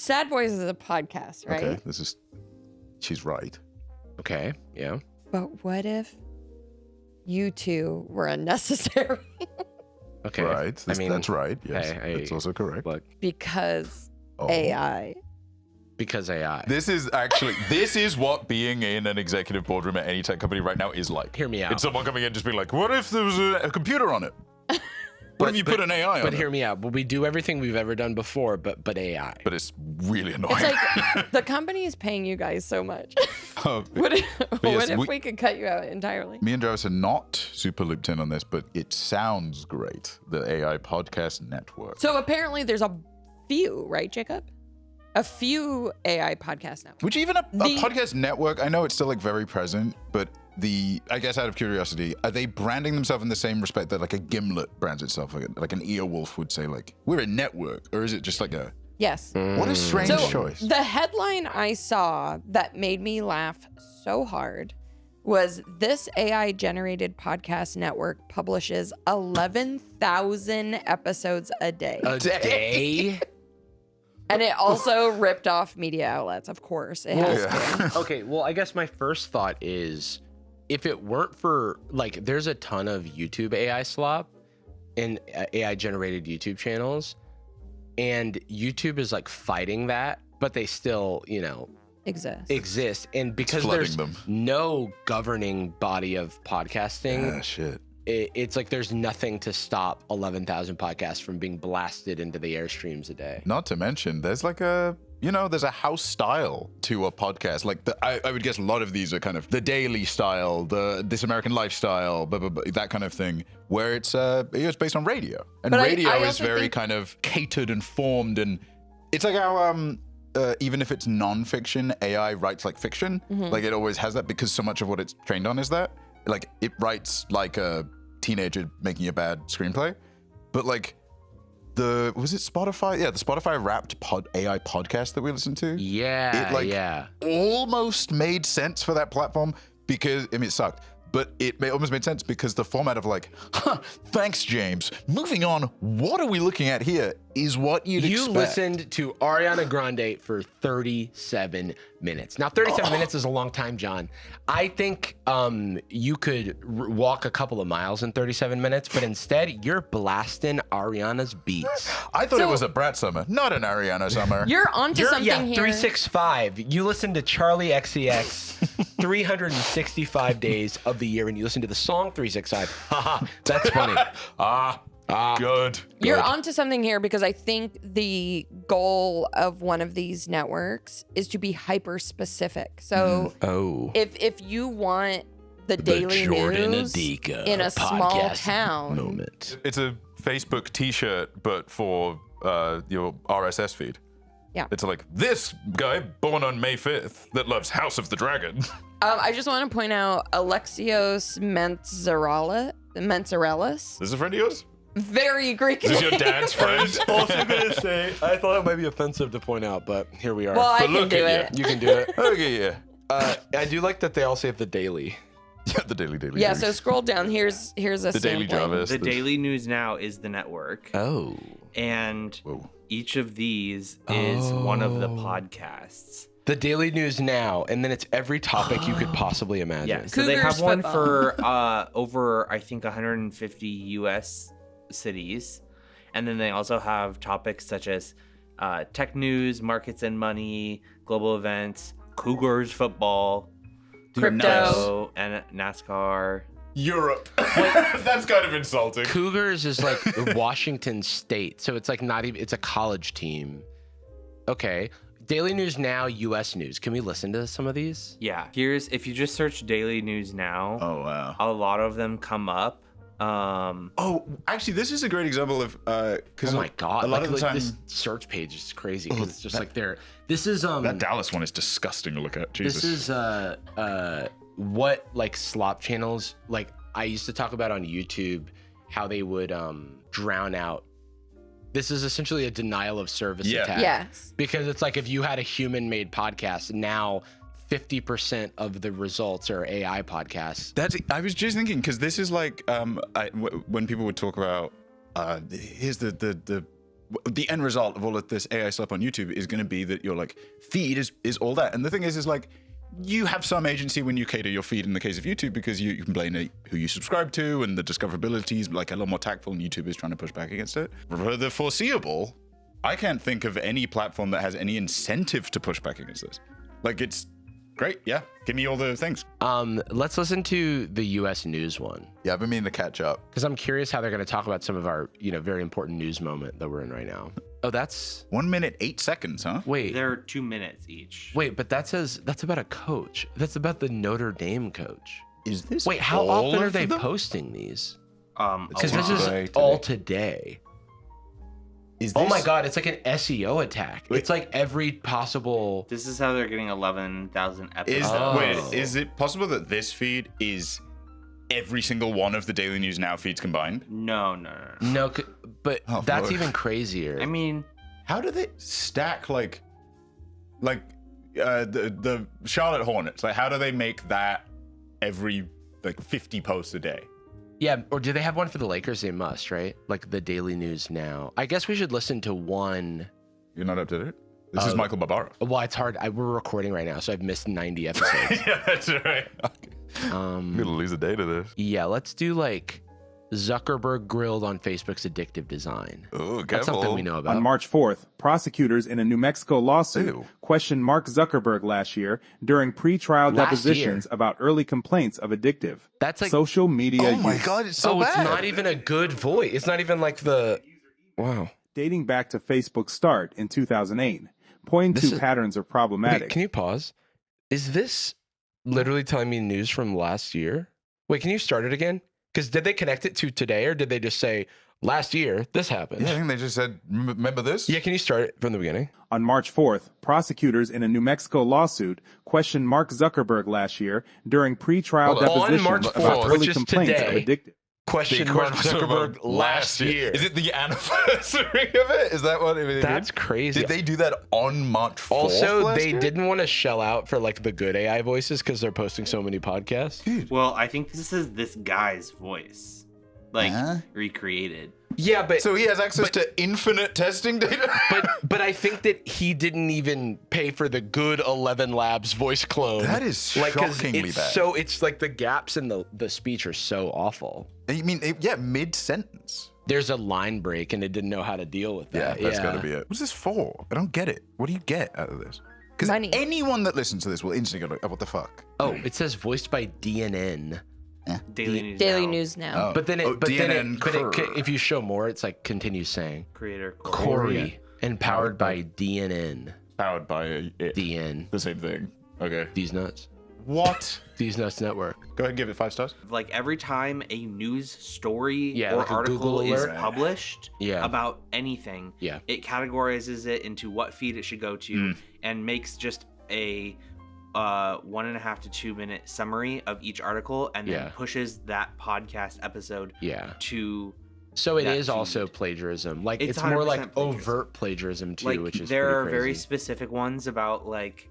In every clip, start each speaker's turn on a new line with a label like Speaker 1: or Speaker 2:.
Speaker 1: Sad Boys is a podcast, right?
Speaker 2: Okay, she's right.
Speaker 3: Okay, yeah.
Speaker 1: But what if you two were unnecessary?
Speaker 3: Okay.
Speaker 2: Right. That's right. Yes.
Speaker 3: Hey,
Speaker 2: that's also correct.
Speaker 3: Look,
Speaker 1: Because AI.
Speaker 3: because AI.
Speaker 2: This is what being in an executive boardroom at any tech company right now is like.
Speaker 3: Hear me out.
Speaker 2: It's someone coming in just being like, what if there was a computer on it? What if you put an AI on it?
Speaker 3: But hear me out. Well, we do everything we've ever done before, but AI.
Speaker 2: But it's really annoying.
Speaker 1: It's like the company is paying you guys so much.
Speaker 2: Oh,
Speaker 1: What if,
Speaker 2: yes,
Speaker 1: we could cut you out entirely?
Speaker 2: me and Jarvis are not super looped in on this, but it sounds great. The AI Podcast Network.
Speaker 1: So apparently there's a few, right, Jacob? A few AI podcast networks.
Speaker 2: Which even a podcast network, I know it's still like very present, but I guess out of curiosity, are they branding themselves in the same respect that like a Gimlet brands itself? Like an Earwolf would say like, we're a network, or is it just like a...
Speaker 1: Yes.
Speaker 2: What a strange choice.
Speaker 1: The headline I saw that made me laugh so hard was this AI generated podcast network publishes 11,000 episodes a day.
Speaker 3: A day?
Speaker 1: And it also ripped off media outlets, of course. It has to.
Speaker 3: Okay, well, I guess my first thought is if it weren't for, like, there's a ton of YouTube AI slop and AI generated YouTube channels, and YouTube is like fighting that, but they still, exist. And because there's no governing body of podcasting,
Speaker 2: shit.
Speaker 3: It's like there's nothing to stop 11,000 podcasts from being blasted into the airstreams a day.
Speaker 2: Not to mention, there's like there's a house style to a podcast. Like I would guess a lot of these are kind of the daily style, the This American Lifestyle, blah, blah, blah, that kind of thing, where it's based on radio. And
Speaker 1: But
Speaker 2: radio
Speaker 1: I
Speaker 2: is very kind of catered and formed, and it's like how even if it's non-fiction, AI writes like fiction. Like it always has that because so much of what it's trained on is that. Like it writes like a teenager making a bad screenplay, but like was it Spotify? Yeah, the Spotify Wrapped AI podcast that we listened to.
Speaker 3: Yeah,
Speaker 2: almost made sense for that platform because it sucked, but it almost made sense because the format of like, thanks James. Moving on, what are we looking at here? Is what you'd expect.
Speaker 3: You listened to Ariana Grande for 37 minutes. Now, 37 minutes is a long time, John. I think you could walk a couple of miles in 37 minutes, but instead, you're blasting Ariana's beats.
Speaker 2: I thought it was a Brat Summer, not an Ariana Summer.
Speaker 1: You're onto something here.
Speaker 3: 365. You listen to Charlie XCX 365 days of the year, and you listen to the song 365. Haha, that's funny.
Speaker 2: Good.
Speaker 1: You're onto something here because I think the goal of one of these networks is to be hyper specific. So if you want the daily news in a small town
Speaker 3: moment.
Speaker 2: It's a Facebook t-shirt, but for your RSS feed.
Speaker 1: Yeah.
Speaker 2: It's like, this guy born on May 5th that loves House of the Dragon.
Speaker 1: I just want to point out Alexios Mentzerelis.
Speaker 2: This is a friend of yours?
Speaker 1: Very Greek.
Speaker 2: Is this your dad's friend?
Speaker 3: Also gonna say, I thought it might be offensive to point out, but here we are.
Speaker 1: Well, I
Speaker 2: But
Speaker 1: can
Speaker 2: look
Speaker 1: do
Speaker 2: at
Speaker 1: it.
Speaker 3: You can do it.
Speaker 2: Okay, yeah.
Speaker 3: I do like that they all say the daily.
Speaker 2: Yeah, the Daily
Speaker 1: Yeah,
Speaker 2: News.
Speaker 1: so scroll down. Here's a
Speaker 2: The Daily
Speaker 1: sampling.
Speaker 2: Jarvis.
Speaker 4: The Daily News Now is the network.
Speaker 3: Oh.
Speaker 4: And
Speaker 2: Whoa.
Speaker 4: each of these is one of the podcasts.
Speaker 3: The Daily News Now, and then it's every topic you could possibly imagine.
Speaker 4: Yeah, so they
Speaker 1: Cougars
Speaker 4: have one
Speaker 1: football.
Speaker 4: for over, I think, 150 U.S. cities. And then they also have topics such as tech news, markets and money, global events, Cougars football,
Speaker 1: Crypto.
Speaker 4: and NASCAR.
Speaker 2: Europe. That's kind of insulting.
Speaker 3: Cougars is like Washington State, so it's like not even, it's a college team. Okay. Daily News Now, U.S. News. Can we listen to some of these?
Speaker 4: Yeah, if you just search Daily News Now,
Speaker 2: Oh, wow.
Speaker 4: a lot of them come up.
Speaker 2: Oh, actually, this is a great example of because
Speaker 3: Oh my God.
Speaker 2: a lot of the time
Speaker 3: this search page is crazy because it's just like this is
Speaker 2: that Dallas one is disgusting to look at. Jesus.
Speaker 3: This is what like slop channels, like I used to talk about on YouTube, how they would drown out. This is essentially a denial of service attack.
Speaker 1: Yes.
Speaker 3: Because it's like if you had a human-made podcast, now 50% of the results are AI podcasts.
Speaker 2: I was just thinking because this is like when people would talk about here's the the end result of all of this AI stuff on YouTube is going to be that your like feed is all that. And the thing is like, you have some agency when you cater your feed in the case of YouTube, because you can blame who you subscribe to, and the discoverability is like a lot more tactful, and YouTube is trying to push back against it. For the foreseeable, I can't think of any platform that has any incentive to push back against this. Like, it's great. Yeah. Give me all the things.
Speaker 3: Let's listen to the US news one.
Speaker 2: Yeah, I've been meaning to catch up.
Speaker 3: Because I'm curious how they're going to talk about some of our, very important news moment that we're in right now. Oh, that's
Speaker 2: 1 minute, 8 seconds, huh?
Speaker 3: Wait.
Speaker 4: They're 2 minutes each.
Speaker 3: Wait, but that's about a coach. That's about the Notre Dame coach.
Speaker 2: Is this?
Speaker 3: Wait, how often are they posting these? Because this is all today.
Speaker 2: Is this...
Speaker 3: Oh my God, it's like an SEO attack.
Speaker 2: Wait.
Speaker 3: It's like every possible.
Speaker 4: This is how they're getting 11,000 episodes.
Speaker 2: Wait, is it possible that this feed is every single one of the Daily News Now feeds combined?
Speaker 4: No.
Speaker 3: No, but that's
Speaker 2: Lord.
Speaker 3: even crazier.
Speaker 4: I mean,
Speaker 2: how do they stack like the Charlotte Hornets? Like, how do they make that every like 50 posts a day?
Speaker 3: Yeah, or do they have one for the Lakers? They must, right? Like the Daily News Now. I guess we should listen to one.
Speaker 2: You're not up to date? This is Michael Barbaro.
Speaker 3: Well, it's hard. We're recording right now, so I've missed 90 episodes.
Speaker 2: Yeah, that's right. I'm gonna lose a day to this.
Speaker 3: Yeah, let's do like Zuckerberg grilled on Facebook's addictive design.
Speaker 2: Oh,
Speaker 3: that's something we know about.
Speaker 5: On March 4th, prosecutors in a New Mexico lawsuit questioned Mark Zuckerberg last year during pre-trial depositions about early complaints of addictive.
Speaker 3: That's like
Speaker 5: social media
Speaker 2: Oh my
Speaker 5: use.
Speaker 2: God, it's so bad.
Speaker 3: It's not even a good voice. It's not even like the. Wow.
Speaker 5: Dating back to Facebook's start in 2008, pointing to patterns of problematic.
Speaker 3: Wait, can you pause? Is this literally telling me news from last year? Wait, can you start it again? Because did they connect it to today, or did they just say, last year, this happened?
Speaker 2: Yeah, I think they just said, remember this?
Speaker 3: Yeah, can you start it from the beginning?
Speaker 5: On March 4th, prosecutors in a New Mexico lawsuit questioned Mark Zuckerberg last year during pre-trial depositions
Speaker 3: on March 4th,
Speaker 5: about early
Speaker 3: which is
Speaker 5: complaints
Speaker 3: today,
Speaker 5: of addictive.
Speaker 3: Question Mark Zuckerberg last year.
Speaker 2: Is it the anniversary of it? Is that what it is?
Speaker 3: That's crazy.
Speaker 2: Did they do that on March 4th?
Speaker 3: Also, they didn't want to shell out for like the good AI voices because they're posting so many podcasts.
Speaker 4: well, I think this is this guy's voice, like recreated.
Speaker 3: Yeah, but
Speaker 2: so he has access to infinite testing data.
Speaker 3: but I think that he didn't even pay for the good 11 Labs voice clone.
Speaker 2: That is shockingly bad.
Speaker 3: So it's like the gaps in the speech are so awful.
Speaker 2: I mean, mid sentence.
Speaker 3: There's a line break, and it didn't know how to deal with that.
Speaker 2: Yeah, that's got to be it. What's this for? I don't get it. What do you get out of this? Because anyone that listens to this will instantly go, "Oh, what the fuck?"
Speaker 3: Oh, it says voiced by DNN.
Speaker 4: Daily
Speaker 1: News Now.
Speaker 3: But then
Speaker 2: DNN
Speaker 3: if you show more, it's like continues saying
Speaker 4: creator
Speaker 3: Corey and powered by DNN.
Speaker 2: Powered by
Speaker 3: DN.
Speaker 2: The same thing. Okay.
Speaker 3: These nuts.
Speaker 2: What?
Speaker 3: These Nuts Network.
Speaker 2: Go ahead and give it 5 stars.
Speaker 4: Like every time a news story or
Speaker 3: like
Speaker 4: article is published
Speaker 3: Yeah.
Speaker 4: about anything,
Speaker 3: Yeah.
Speaker 4: it categorizes it into what feed it should go to and makes just a 1.5 to 2 minute summary of each article and then pushes that podcast episode to
Speaker 3: so it is
Speaker 4: feed.
Speaker 3: Also plagiarism. Like it's
Speaker 4: 100%
Speaker 3: more like
Speaker 4: plagiarism.
Speaker 3: Overt plagiarism too,
Speaker 4: like
Speaker 3: which is
Speaker 4: there are
Speaker 3: pretty
Speaker 4: very
Speaker 3: crazy.
Speaker 4: specific ones about like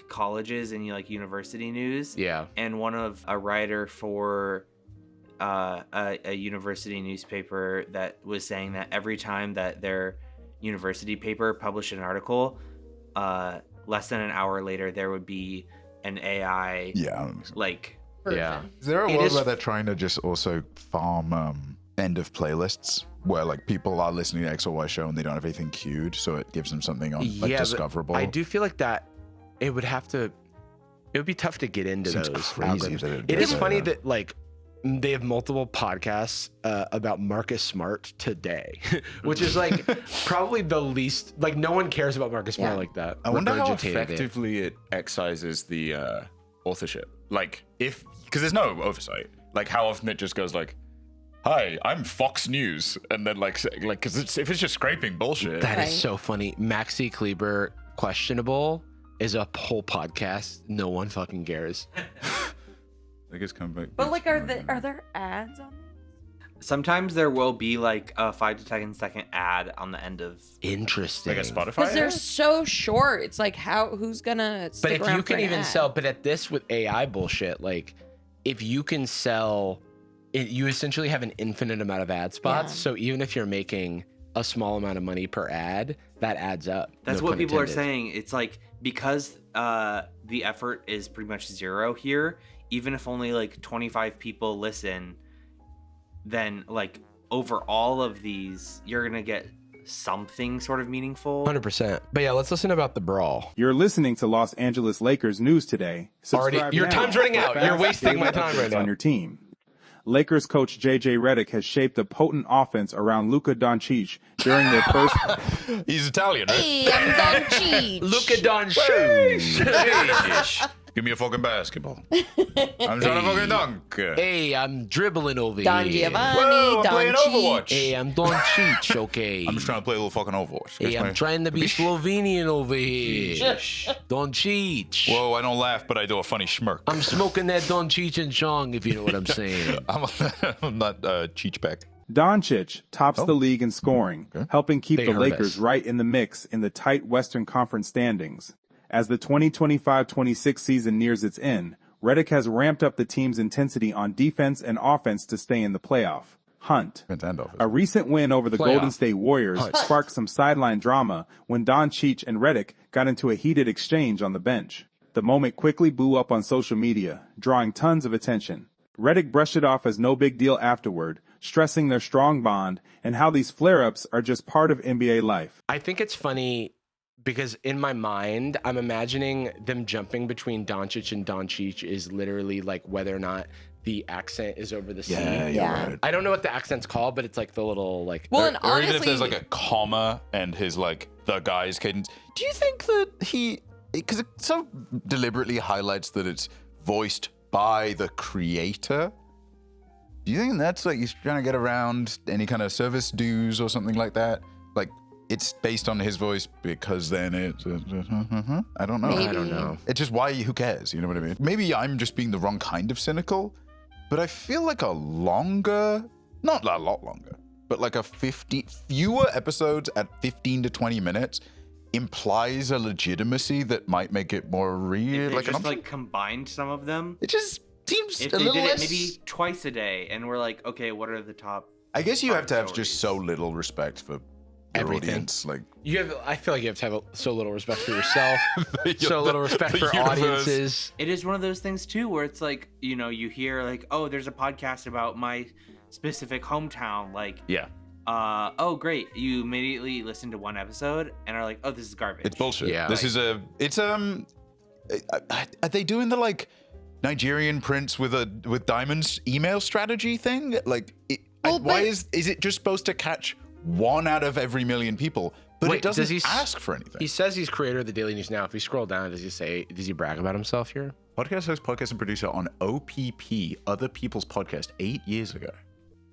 Speaker 4: colleges and like university news.
Speaker 3: Yeah.
Speaker 4: And one of a writer for a university newspaper that was saying that every time that their university paper published an article, less than an hour later there would be an AI like
Speaker 1: version.
Speaker 2: Is there a world where they're trying to just also farm end of playlists where like people are listening to X or Y show and they don't have anything queued, so it gives them something on like discoverable?
Speaker 3: I do feel like that it would be tough to get into
Speaker 2: Seems
Speaker 3: those
Speaker 2: crazy
Speaker 3: algorithms.
Speaker 2: that
Speaker 3: It is funny that like they have multiple podcasts about Marcus Smart today, which is like probably the least, like no one cares about Marcus Smart like that.
Speaker 2: I wonder how
Speaker 3: Regurgitated
Speaker 2: effectively it excises the authorship. Like because there's no oversight. Like how often it just goes like, "Hi, I'm Fox News," and then like because if it's just scraping bullshit.
Speaker 3: That is so funny. Maxi Kleber questionable is a whole podcast. No one fucking cares.
Speaker 2: I guess come back.
Speaker 1: But like, are there ads on these?
Speaker 4: sometimes there will be like a 5 to 10 second ad on the end of
Speaker 3: Interesting.
Speaker 2: Like a Spotify
Speaker 1: Because they're
Speaker 2: ad?
Speaker 1: so short. It's like, who's gonna
Speaker 3: But
Speaker 1: stick
Speaker 3: if
Speaker 1: around
Speaker 3: you
Speaker 1: for
Speaker 3: can
Speaker 1: an
Speaker 3: even
Speaker 1: ad?
Speaker 3: sell, but at this with AI bullshit, like if you can sell, you essentially have an infinite amount of ad spots.
Speaker 1: Yeah.
Speaker 3: So even if you're making a small amount of money per ad, that adds up.
Speaker 4: That's what people are saying. It's like, because the effort is pretty much zero here, even if only like 25 people listen, then like over all of these, you're going to get something sort of meaningful.
Speaker 3: 100%. But yeah, let's listen about the brawl.
Speaker 5: You're listening to Los Angeles Lakers news today.
Speaker 3: Your time's running out. You're wasting my time right now.
Speaker 5: On your team. Lakers coach J.J. Redick has shaped a potent offense around Luka Doncic during their first...
Speaker 2: He's Italian, right?
Speaker 1: Hey, I'm Doncic.
Speaker 3: Luka Doncic.
Speaker 2: Give me a fucking basketball. I'm trying to fucking dunk.
Speaker 3: Hey, I'm dribbling over
Speaker 1: Don
Speaker 3: here.
Speaker 1: Giovanni,
Speaker 2: Whoa, I'm
Speaker 1: Don
Speaker 2: playing
Speaker 1: Cheech.
Speaker 2: Overwatch.
Speaker 3: Hey, I'm Doncic, okay?
Speaker 2: I'm just trying to play a little fucking Overwatch.
Speaker 3: Hey, I'm trying to be Slovenian over here. Doncic.
Speaker 2: Whoa, I don't laugh, but I do a funny smirk.
Speaker 3: I'm smoking that Doncic and Chong, if you know what I'm saying.
Speaker 2: I'm not Cheech back.
Speaker 5: Doncic tops the league in scoring, helping keep the Lakers
Speaker 3: us.
Speaker 5: right in the mix in the tight Western Conference standings. As the 2025-26 season nears its end, Redick has ramped up the team's intensity on defense and offense to stay in the playoff hunt. A recent win over the Golden State Warriors sparked some sideline drama when Doncic and Redick got into a heated exchange on the bench. The moment quickly blew up on social media, drawing tons of attention. Redick brushed it off as no big deal afterward, stressing their strong bond and how these flare-ups are just part of NBA life.
Speaker 3: I think it's funny because in my mind, I'm imagining them jumping between Doncic and Doncic is literally like whether or not the accent is over the C.
Speaker 1: Yeah.
Speaker 2: Right.
Speaker 3: I don't know what the accent's called, but it's like the little like...
Speaker 1: Well, and
Speaker 2: or
Speaker 1: honestly,
Speaker 2: even if there's like a comma and his like the guy's cadence. Do you think that because it so deliberately highlights that it's voiced by the creator? Do you think that's like he's trying to get around any kind of service dues or something like that? Like it's based on his voice because then it's I don't know.
Speaker 1: Maybe.
Speaker 3: I don't know.
Speaker 2: It's just why? Who cares? You know what I mean? Maybe I'm just being the wrong kind of cynical, but I feel like not a lot longer, but like fewer episodes at 15 to 20 minutes implies a legitimacy that might make it more real.
Speaker 4: If they
Speaker 2: like
Speaker 4: just like combined some of them.
Speaker 2: it just seems
Speaker 4: If
Speaker 2: a
Speaker 4: they
Speaker 2: little
Speaker 4: did
Speaker 2: less.
Speaker 4: it maybe twice a day, and we're like, okay, what are the top?
Speaker 2: I guess you have to have
Speaker 4: stories?
Speaker 2: just so little respect for your
Speaker 3: Everything.
Speaker 2: audience. Like
Speaker 3: I feel like you have to have so little respect for yourself, so little respect
Speaker 2: the
Speaker 3: for
Speaker 2: universe.
Speaker 3: audiences.
Speaker 4: It is one of those things too, where it's like, you hear like, oh, there's a podcast about my specific hometown, like,
Speaker 2: yeah,
Speaker 4: oh great, you immediately listen to one episode and are like, oh, this is garbage.
Speaker 2: it's bullshit.
Speaker 3: Yeah.
Speaker 2: This is are they doing the like Nigerian prince with diamonds email strategy thing? Like, why is it just supposed to catch 1 out of every million people? But
Speaker 3: Wait,
Speaker 2: it doesn't
Speaker 3: does he
Speaker 2: ask for anything.
Speaker 3: He says he's creator of the Daily News Now. If we scroll down, does he brag about himself here?
Speaker 2: Podcast host, podcast and producer on OPP, Other People's Podcast, 8 years ago.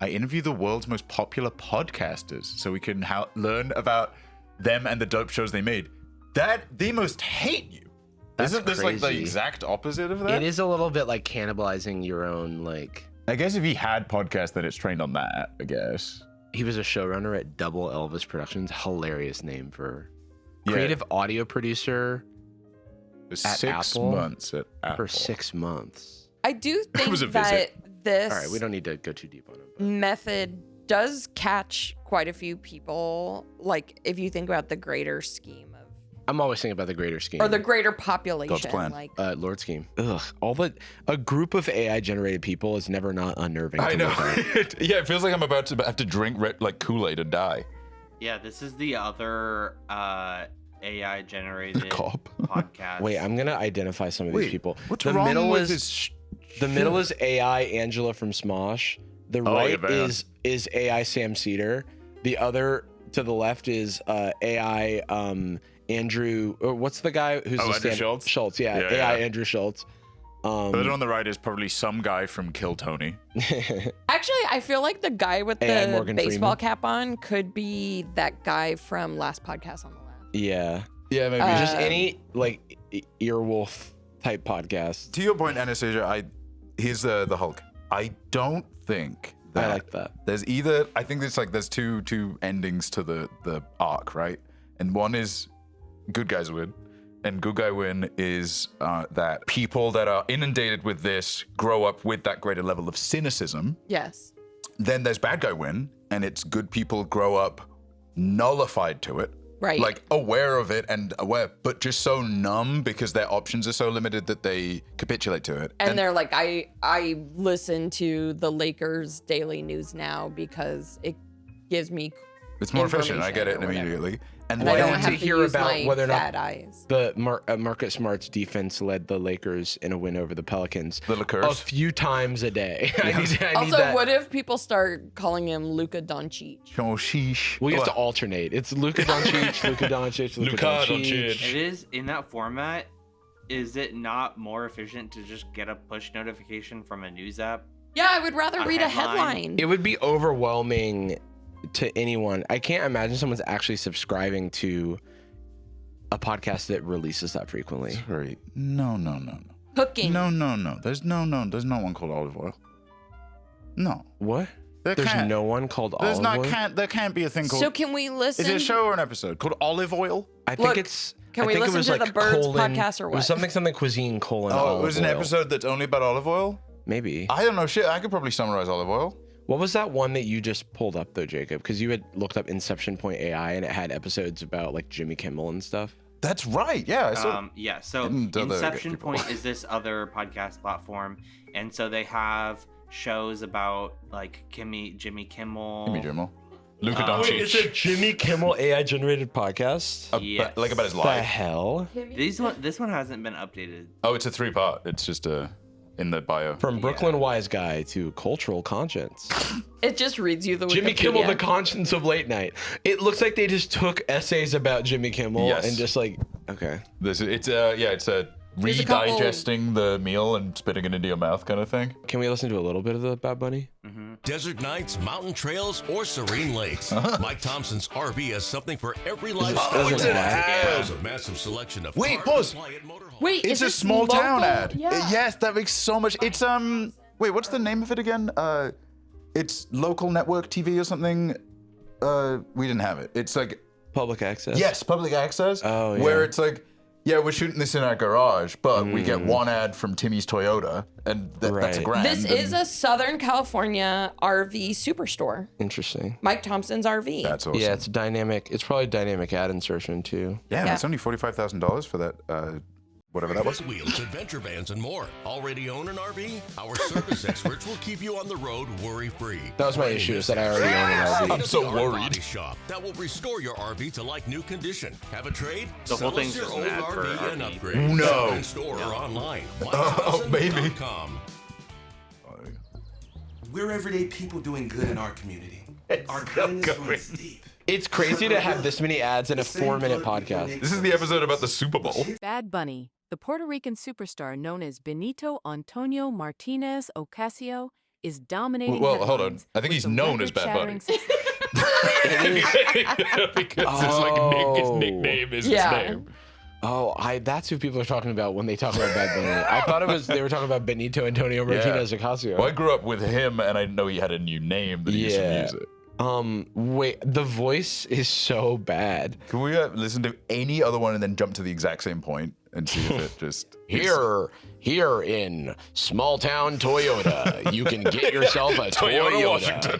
Speaker 2: I interview the world's most popular podcasters so we can learn about them and the dope shows they made. They must hate you. Isn't this like the
Speaker 3: crazy.
Speaker 2: exact opposite of that?
Speaker 3: It is a little bit like cannibalizing your own, like...
Speaker 2: I guess if he had podcasts, then it's trained on that, I guess.
Speaker 3: He was a showrunner at Double Elvis Productions. Hilarious name for
Speaker 2: Yeah.
Speaker 3: creative audio producer
Speaker 2: For
Speaker 3: at
Speaker 2: 6
Speaker 3: Apple?
Speaker 2: months at Apple.
Speaker 3: For 6 months.
Speaker 1: I do think
Speaker 2: was a
Speaker 1: that
Speaker 2: visit.
Speaker 1: this
Speaker 3: All right, we don't need to go too deep on it. but-
Speaker 1: method does catch quite a few people. Like if you think about the greater scheme of,
Speaker 3: I'm always thinking about the greater scheme.
Speaker 1: or the greater population.
Speaker 2: God's plan.
Speaker 1: Like
Speaker 3: Lord scheme. Ugh. A group of AI generated people is never not unnerving.
Speaker 2: I
Speaker 3: to
Speaker 2: know.
Speaker 3: look at.
Speaker 2: Yeah, it feels like I'm about to have to drink like Kool-Aid and die.
Speaker 4: Yeah, this is the other AI generated
Speaker 2: Cop.
Speaker 4: podcast.
Speaker 3: Wait, I'm gonna identify some of these people.
Speaker 2: What's
Speaker 3: the
Speaker 2: wrong
Speaker 3: middle
Speaker 2: with
Speaker 3: is
Speaker 2: this?
Speaker 3: the middle is AI Angela from Smosh. The right
Speaker 2: man.
Speaker 3: is AI Sam Cedar. The other to the left is AI Andrew. Or what's the guy who's the
Speaker 2: Andrew Schultz?
Speaker 3: Schultz, yeah,
Speaker 2: Yeah,
Speaker 3: AI
Speaker 2: yeah.
Speaker 3: Andrew Schultz.
Speaker 2: The one on the right is probably some guy from Kill Tony.
Speaker 1: actually, I feel like the guy with
Speaker 3: AI
Speaker 1: the
Speaker 3: Morgan
Speaker 1: baseball
Speaker 3: Freeman.
Speaker 1: cap on could be that guy from last podcast on the left.
Speaker 3: Yeah,
Speaker 2: Yeah, maybe.
Speaker 3: just any like earwolf type podcast.
Speaker 2: To your point, Anastasia, here's the Hulk. I don't think that
Speaker 3: I like that.
Speaker 2: there's either. I think there's two endings to the arc, right? And one is good guys win, and good guy win is that people that are inundated with this grow up with that greater level of cynicism.
Speaker 1: Yes.
Speaker 2: Then there's bad guy win, and it's good people grow up nullified to it.
Speaker 1: Right.
Speaker 2: Like aware of it and aware, but just so numb because their options are so limited that they capitulate to it.
Speaker 1: And they're like, I listen to the Lakers Daily News now because it gives me
Speaker 2: it's more efficient. I get it
Speaker 1: or whatever.
Speaker 2: immediately.
Speaker 1: And I don't have to
Speaker 3: hear
Speaker 1: use
Speaker 3: about
Speaker 1: my
Speaker 3: whether or
Speaker 1: bad
Speaker 3: not
Speaker 1: eyes.
Speaker 3: the Marcus Smart's defense led the Lakers in a win over the Pelicans
Speaker 2: The Lakers.
Speaker 3: a few times a day. I need
Speaker 1: Also,
Speaker 3: that.
Speaker 1: what if people start calling him Luka Doncic?
Speaker 2: Oh, sheesh.
Speaker 3: We have to alternate. It's Luka Doncic, Luka Doncic, Luka Doncic.
Speaker 4: It is in that format. Is it not more efficient to just get a push notification from a news app?
Speaker 1: Yeah, I would rather read a headline.
Speaker 3: It would be overwhelming to anyone. I can't imagine someone's actually subscribing to a podcast that releases that frequently.
Speaker 2: Sorry. No.
Speaker 1: Cooking.
Speaker 2: No. There's no one called Olive Oil. No.
Speaker 3: What?
Speaker 2: There
Speaker 3: There's
Speaker 2: can't.
Speaker 3: no one called
Speaker 2: There's
Speaker 3: Olive
Speaker 2: not.
Speaker 3: Oil?
Speaker 2: There can't be a thing called.
Speaker 1: So can we listen?
Speaker 2: Is it a show or an episode called Olive Oil?
Speaker 3: I think
Speaker 1: Look,
Speaker 3: it's.
Speaker 1: can
Speaker 3: I
Speaker 1: we
Speaker 3: think
Speaker 1: listen
Speaker 3: it was
Speaker 1: to
Speaker 3: like
Speaker 1: the Birds
Speaker 3: colon,
Speaker 1: podcast or
Speaker 3: It was
Speaker 1: what?
Speaker 3: something cuisine colon.
Speaker 2: Oh,
Speaker 3: olive
Speaker 2: it was an
Speaker 3: oil.
Speaker 2: episode that's only about olive oil?
Speaker 3: Maybe.
Speaker 2: I don't know shit. I could probably summarize olive oil.
Speaker 3: What was that one that you just pulled up though, Jacob? Because you had looked up Inception Point AI and it had episodes about like Jimmy Kimmel and stuff.
Speaker 2: That's right. Yeah. I saw.
Speaker 4: So
Speaker 2: Didn't other
Speaker 4: Inception
Speaker 2: people.
Speaker 4: Point is this other podcast platform, and so they have shows about like Jimmy Kimmel.
Speaker 2: Jimmy Kimmel. Luka
Speaker 4: Wait,
Speaker 2: Doncic.
Speaker 3: Is it Jimmy Kimmel AI generated podcast?
Speaker 4: Yes.
Speaker 2: Like about his
Speaker 3: The
Speaker 2: life.
Speaker 3: hell?
Speaker 4: This one hasn't been updated.
Speaker 2: Oh, it's a 3-part. It's just in the bio.
Speaker 3: From Brooklyn Wise Guy to Cultural Conscience.
Speaker 1: It just reads you the
Speaker 3: Jimmy
Speaker 1: Wikipedia.
Speaker 3: Kimmel, the conscience of late night. It looks like they just took essays about Jimmy Kimmel
Speaker 2: Yes.
Speaker 3: and just like, okay.
Speaker 2: It's
Speaker 1: There's a couple-
Speaker 2: redigesting the meal and spitting it into your mouth kind of thing.
Speaker 3: Can we listen to a little bit of the Bad Bunny?
Speaker 6: Desert nights, mountain trails, or serene lakes. Mike Thompson's RV has something for every lifestyle.
Speaker 3: it's an ad.
Speaker 6: There's a massive selection of
Speaker 2: Wait,
Speaker 6: car
Speaker 2: pause.
Speaker 6: compliant motorhomes.
Speaker 1: Wait,
Speaker 2: It's
Speaker 1: is
Speaker 2: a
Speaker 1: this
Speaker 2: small town
Speaker 1: local?
Speaker 2: ad.
Speaker 1: Yeah.
Speaker 2: Yes, that makes so much. It's wait, what's the name of it again? It's local network TV or something. We didn't have it. It's like
Speaker 3: Public access?
Speaker 2: yes, public access.
Speaker 3: Oh,
Speaker 2: Where
Speaker 3: yeah.
Speaker 2: it's like, yeah, we're shooting this in our garage, but we get one ad from Timmy's Toyota, and that's a
Speaker 3: Right.
Speaker 2: grand.
Speaker 1: This is a Southern California RV superstore.
Speaker 3: Interesting.
Speaker 1: Mike Thompson's RV.
Speaker 2: That's awesome.
Speaker 3: Yeah, it's dynamic. It's probably dynamic ad insertion too.
Speaker 2: Yeah,
Speaker 1: Yeah.
Speaker 2: it's only $45,000 for that. Whatever that was.
Speaker 6: Fifth wheels, adventure vans, and more. Already own an RV? Our service experts will keep you on the road worry-free.
Speaker 3: That was my issue, is that I already own an RV.
Speaker 2: I'm so
Speaker 6: The Art
Speaker 2: worried.
Speaker 6: Body Shop that will restore your RV to like new condition. Have a trade?
Speaker 4: The whole
Speaker 6: Sell us
Speaker 4: thing's
Speaker 6: your
Speaker 4: just
Speaker 6: old
Speaker 4: an ad for
Speaker 6: RV and
Speaker 4: RV.
Speaker 6: upgrade.
Speaker 2: No.
Speaker 6: Shop in store or online.
Speaker 2: maybe.
Speaker 6: MikeThompson.com.
Speaker 7: We're everyday people doing good in our community. Our kindness runs deep.
Speaker 3: It's crazy to have this many ads in a 4-minute podcast.
Speaker 2: This is the episode about the Super Bowl.
Speaker 8: Bad Bunny, the Puerto Rican superstar known as Benito Antonio Martinez Ocasio, is dominating
Speaker 2: Well, hold on.
Speaker 8: headlines
Speaker 2: I think
Speaker 8: with
Speaker 2: he's
Speaker 8: the
Speaker 2: known as Bad Bunny.
Speaker 8: record-shattering success.
Speaker 2: Because his nickname is
Speaker 1: Yeah.
Speaker 2: his name.
Speaker 3: Oh, that's who people are talking about when they talk about Bad Bunny. I thought they were talking about Benito Antonio Martinez Ocasio.
Speaker 2: Well, I grew up with him, and I know he had a new name that he used to
Speaker 3: Yeah.
Speaker 2: use it.
Speaker 3: Wait, the voice is so bad.
Speaker 2: Can we listen to any other one and then jump to the exact same point and see if it just
Speaker 3: Here in small town Toyota, you can get yourself a Toyota.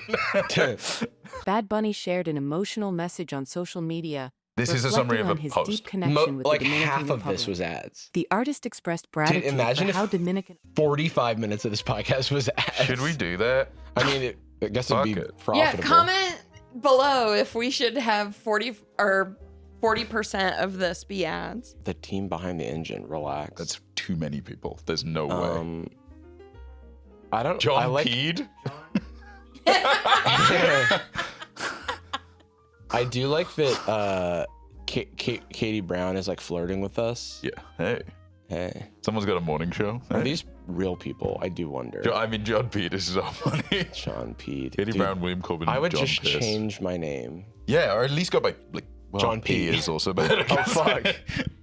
Speaker 8: Bad Bunny shared an emotional message on social media.
Speaker 2: This is a summary of
Speaker 8: reflecting
Speaker 2: a
Speaker 8: on his
Speaker 2: post.
Speaker 8: deep connection with
Speaker 3: Like
Speaker 8: the Dominican
Speaker 3: half of
Speaker 8: Republic.
Speaker 3: this was ads.
Speaker 8: The artist expressed gratitude
Speaker 3: imagine
Speaker 8: for
Speaker 3: if-
Speaker 8: how Dominican
Speaker 3: 45 minutes of this podcast was ads.
Speaker 2: Should we do that?
Speaker 3: I mean, I guess it'd be
Speaker 2: Fuck it.
Speaker 1: Yeah,
Speaker 3: profitable.
Speaker 1: comment below if we should have 40% of this be ads.
Speaker 3: The team behind the engine, relax.
Speaker 2: That's too many people. There's no way.
Speaker 3: I don't.
Speaker 2: John
Speaker 3: I like.
Speaker 2: Peed?
Speaker 3: I do like that. Katie Brown is like flirting with us.
Speaker 2: Yeah. Hey.
Speaker 3: Hey,
Speaker 2: Someone's got a morning show.
Speaker 3: are
Speaker 2: Hey.
Speaker 3: these real people? I do wonder.
Speaker 2: John Peed is so funny.
Speaker 3: John Pete.
Speaker 2: Katie
Speaker 3: Dude,
Speaker 2: Brown, William Corbin,
Speaker 3: I would
Speaker 2: John
Speaker 3: just
Speaker 2: Pierce.
Speaker 3: change my name.
Speaker 2: Yeah, or at least go by like
Speaker 3: John
Speaker 2: P
Speaker 3: P.
Speaker 2: is also better.
Speaker 3: Oh fuck.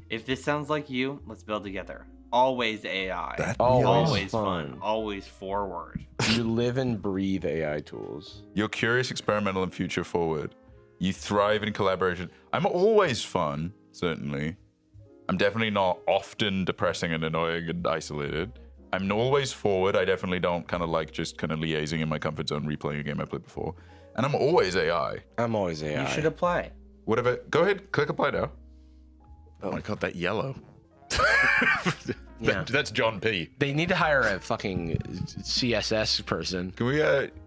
Speaker 4: If this sounds like you, let's build together. Always AI.
Speaker 2: That
Speaker 3: Always
Speaker 4: Always
Speaker 3: fun.
Speaker 4: fun. Always forward.
Speaker 3: You live and breathe AI tools.
Speaker 2: You're curious, experimental, and future forward. You thrive in collaboration. I'm always fun, certainly. I'm definitely not often depressing and annoying and isolated. I'm always forward. I definitely don't kind of like just kind of liaising in my comfort zone, replaying a game I played before. And I'm always AI.
Speaker 3: I'm always AI.
Speaker 4: You should apply.
Speaker 2: Whatever. Go ahead, click apply now. Oh my god, that yellow.
Speaker 3: Yeah.
Speaker 2: That's John P.
Speaker 3: They need to hire a fucking CSS person.
Speaker 2: Can we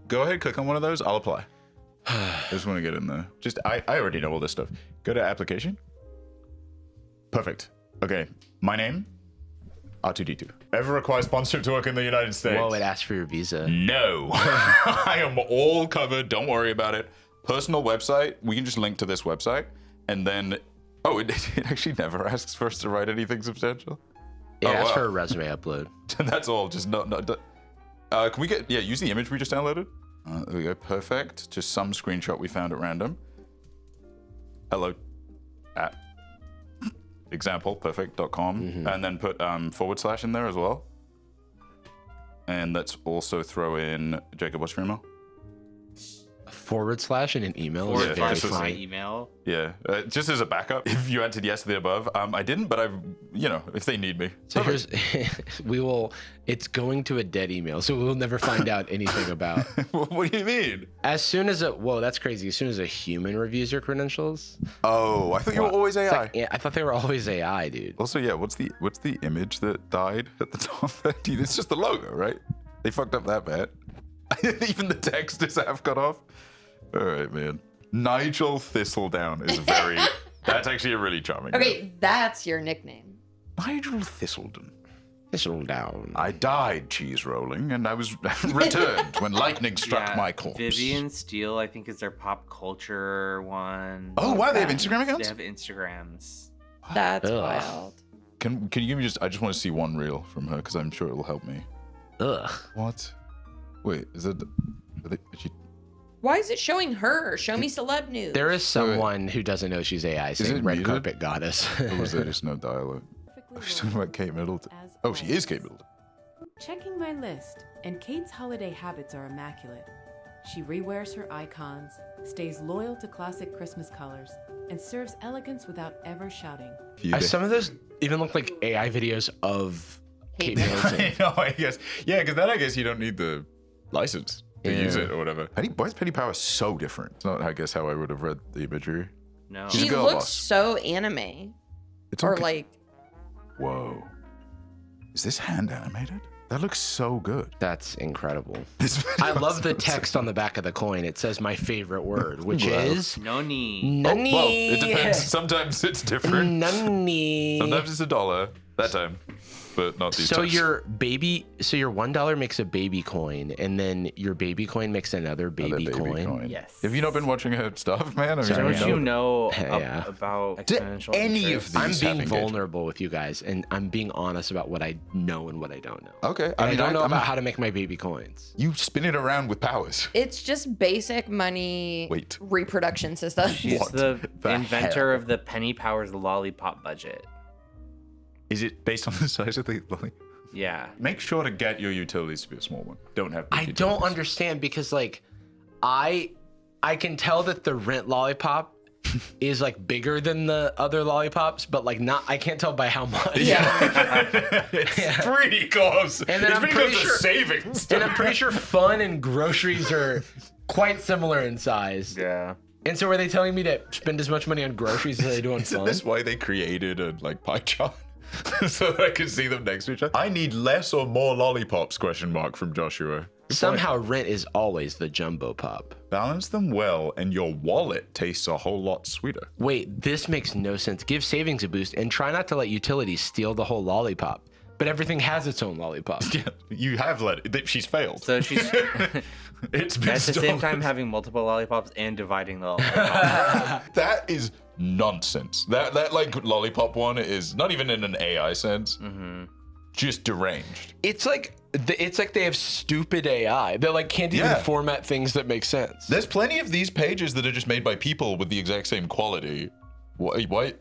Speaker 2: go ahead, click on one of those? I'll apply. I just want to get in there. I already know all this stuff. Go to application. Perfect. Okay. My name? R2D2. Ever require sponsorship to work in the United States?
Speaker 3: Whoa, it asks for your visa.
Speaker 2: No. I am all covered. Don't worry about it. Personal website. We can just link to this website. And then, it actually never asks for us to write anything substantial.
Speaker 3: It asks for a resume upload.
Speaker 2: That's all. Just no. Can we get, use the image we just downloaded? There we go. Perfect. Just some screenshot we found at random. Hello. At example. Perfect.com. And then put / in there as well. And let's also throw in Jacob, what's your email?
Speaker 3: / in an email.
Speaker 4: Forward
Speaker 3: Very
Speaker 4: slash my
Speaker 3: funny.
Speaker 4: email.
Speaker 2: Yeah, just as a backup, if you answered yes to the above, I didn't, but if they need me.
Speaker 3: So here's, it's going to a dead email, so we'll never find out anything about.
Speaker 2: What do you mean?
Speaker 3: As soon as that's crazy. As soon as a human reviews your credentials.
Speaker 2: Oh, I thought you were always AI.
Speaker 3: Like, yeah, I thought they were always AI, dude.
Speaker 2: Also, what's the image that died at the top there? Dude, it's just the logo, right? They fucked up that bad. Even the text is half cut off. All right, man. Nigel Thistledown is that's actually a really charming name.
Speaker 1: That's your nickname.
Speaker 2: Nigel Thistledown.
Speaker 3: Thistledown.
Speaker 2: I died cheese rolling, and I was returned when lightning struck my corpse.
Speaker 4: Vivian Steele, I think, is their pop culture one.
Speaker 2: Oh, wow, they have Instagram accounts?
Speaker 4: They have Instagrams.
Speaker 1: That's
Speaker 3: Ugh.
Speaker 1: wild.
Speaker 2: Can you give me I just want to see one reel from her, because I'm sure it will help me.
Speaker 3: Ugh.
Speaker 2: What? Wait, is it...
Speaker 1: Why is it showing her? Show me celeb news.
Speaker 3: There is someone who doesn't know she's AI saying
Speaker 2: it
Speaker 3: red
Speaker 2: muted?
Speaker 3: carpet goddess.
Speaker 2: Or was there just no dialogue? She's talking about Kate Middleton. Oh, she is Kate Middleton.
Speaker 8: Checking my list, and Kate's holiday habits are immaculate. She rewears her icons, stays loyal to classic Christmas colors, and serves elegance without ever shouting.
Speaker 3: Some of those even look like AI videos of Kate Middleton.
Speaker 2: I know, I guess. Yeah, because then I guess you don't need the license to use it or whatever. Boy's Petty Power is so different. It's not, I guess, how I would have read the imagery.
Speaker 4: No.
Speaker 2: She's a
Speaker 1: She
Speaker 2: girl
Speaker 1: looks
Speaker 2: boss.
Speaker 1: so anime.
Speaker 2: It's
Speaker 1: Or
Speaker 2: okay.
Speaker 1: like,
Speaker 2: Whoa. Is this hand animated? That looks so good.
Speaker 3: That's incredible.
Speaker 2: This video
Speaker 3: I love the
Speaker 2: is so
Speaker 3: text on the back of the coin. It says my favorite word, which is
Speaker 4: Noni.
Speaker 3: nani.
Speaker 2: Well, it depends. Sometimes it's different.
Speaker 3: Nani.
Speaker 2: Sometimes it's $1 that time, but not these
Speaker 3: So
Speaker 2: times.
Speaker 3: your $1 makes a baby coin, and then your baby coin makes another baby, coin.
Speaker 4: Yes.
Speaker 2: Have you not been watching her stuff, man? I mean,
Speaker 4: Don't you know
Speaker 3: Yeah.
Speaker 4: about
Speaker 2: Do
Speaker 4: exponential
Speaker 2: any of
Speaker 4: interest?
Speaker 2: these
Speaker 3: I'm
Speaker 2: have
Speaker 3: being
Speaker 2: engagement?
Speaker 3: vulnerable with you guys, and I'm being honest about what I know and what I don't know.
Speaker 2: Okay.
Speaker 3: And I don't know
Speaker 2: I'm-
Speaker 3: about how to make my baby coins.
Speaker 2: You spin it around with powers.
Speaker 1: it's just basic money
Speaker 2: Wait.
Speaker 1: reproduction system.
Speaker 4: She's
Speaker 2: What
Speaker 4: the
Speaker 2: the
Speaker 4: inventor
Speaker 2: hell?
Speaker 4: of the Penny Powers lollipop budget.
Speaker 2: Is it based on the size of the lolly?
Speaker 4: Yeah.
Speaker 2: Make sure to get your utilities to be a small one. Don't have big
Speaker 3: I don't
Speaker 2: utilities.
Speaker 3: understand because like I can tell that the rent lollipop is like bigger than the other lollipops, but like not I can't tell by how much.
Speaker 2: It's pretty close.
Speaker 3: And then
Speaker 2: it's
Speaker 3: I'm
Speaker 2: pretty
Speaker 3: pretty
Speaker 2: close
Speaker 3: sure-
Speaker 2: to savings.
Speaker 3: And I'm pretty sure fun and groceries are quite similar in size.
Speaker 4: Yeah.
Speaker 3: And so are they telling me to spend as much money on groceries as I do on
Speaker 2: Isn't
Speaker 3: fun?
Speaker 2: this why they created a pie chart? So that I can see them next to each other. I need less or more lollipops? ? From Joshua.
Speaker 3: Somehow rent is always the jumbo pop.
Speaker 2: Balance them well, and your wallet tastes a whole lot sweeter.
Speaker 3: Wait, this makes no sense. Give savings a boost and try not to let utilities steal the whole lollipop. But everything has its own lollipop.
Speaker 2: Yeah, you have she's failed.
Speaker 4: So she's
Speaker 2: It's been
Speaker 4: at the same
Speaker 2: stolen.
Speaker 4: time having multiple lollipops and dividing the lollipop.
Speaker 2: That is nonsense. That like lollipop one is not even in an AI sense. Just deranged.
Speaker 3: It's like they have stupid AI. They like can't even
Speaker 2: Yeah.
Speaker 3: format things that make sense.
Speaker 2: There's plenty of these pages that are just made by people with the exact same quality. Why?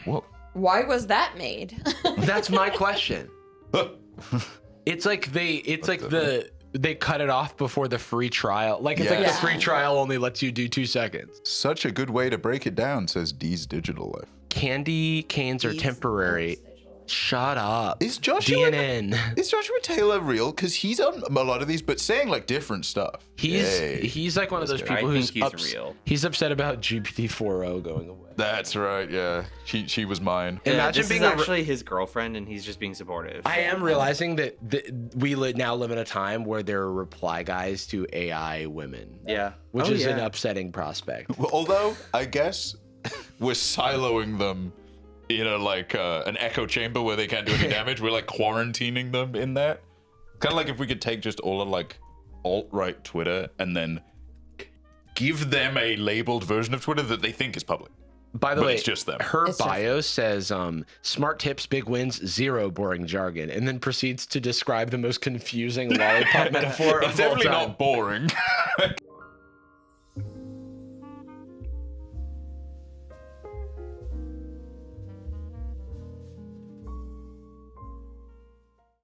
Speaker 2: Whoa.
Speaker 1: Why was that made?
Speaker 3: That's my question. It's like they cut it off before the free trial. Like it's like
Speaker 2: Yes.
Speaker 3: the free trial only lets you do 2 seconds.
Speaker 2: Such a good way to break it down, says D's Digital Life.
Speaker 3: Candy canes are temporary. Shut up.
Speaker 2: Is Joshua
Speaker 3: DNN.
Speaker 2: Is Joshua Taylor real? Because he's on a lot of these, but saying like different stuff.
Speaker 3: He's like one of those people who's
Speaker 4: real.
Speaker 3: He's upset about GPT-4o going away.
Speaker 2: That's right. Yeah, she was mine.
Speaker 4: Imagine this being is actually his girlfriend, and he's just being supportive.
Speaker 3: I am realizing that we now live in a time where there are reply guys to AI women.
Speaker 4: Yeah,
Speaker 3: which is an upsetting prospect.
Speaker 2: Well, although I guess we're siloing them in a an echo chamber where they can't do any damage. We're like quarantining them in that. Kind of like if we could take just all of like alt-right Twitter and then give them a labeled version of Twitter that they think is public.
Speaker 3: By the way,
Speaker 2: it's just them.
Speaker 3: Her bio says smart tips, big wins, 0 boring jargon, and then proceeds to describe the most confusing lollipop metaphor of all
Speaker 2: definitely
Speaker 3: time.
Speaker 2: not boring.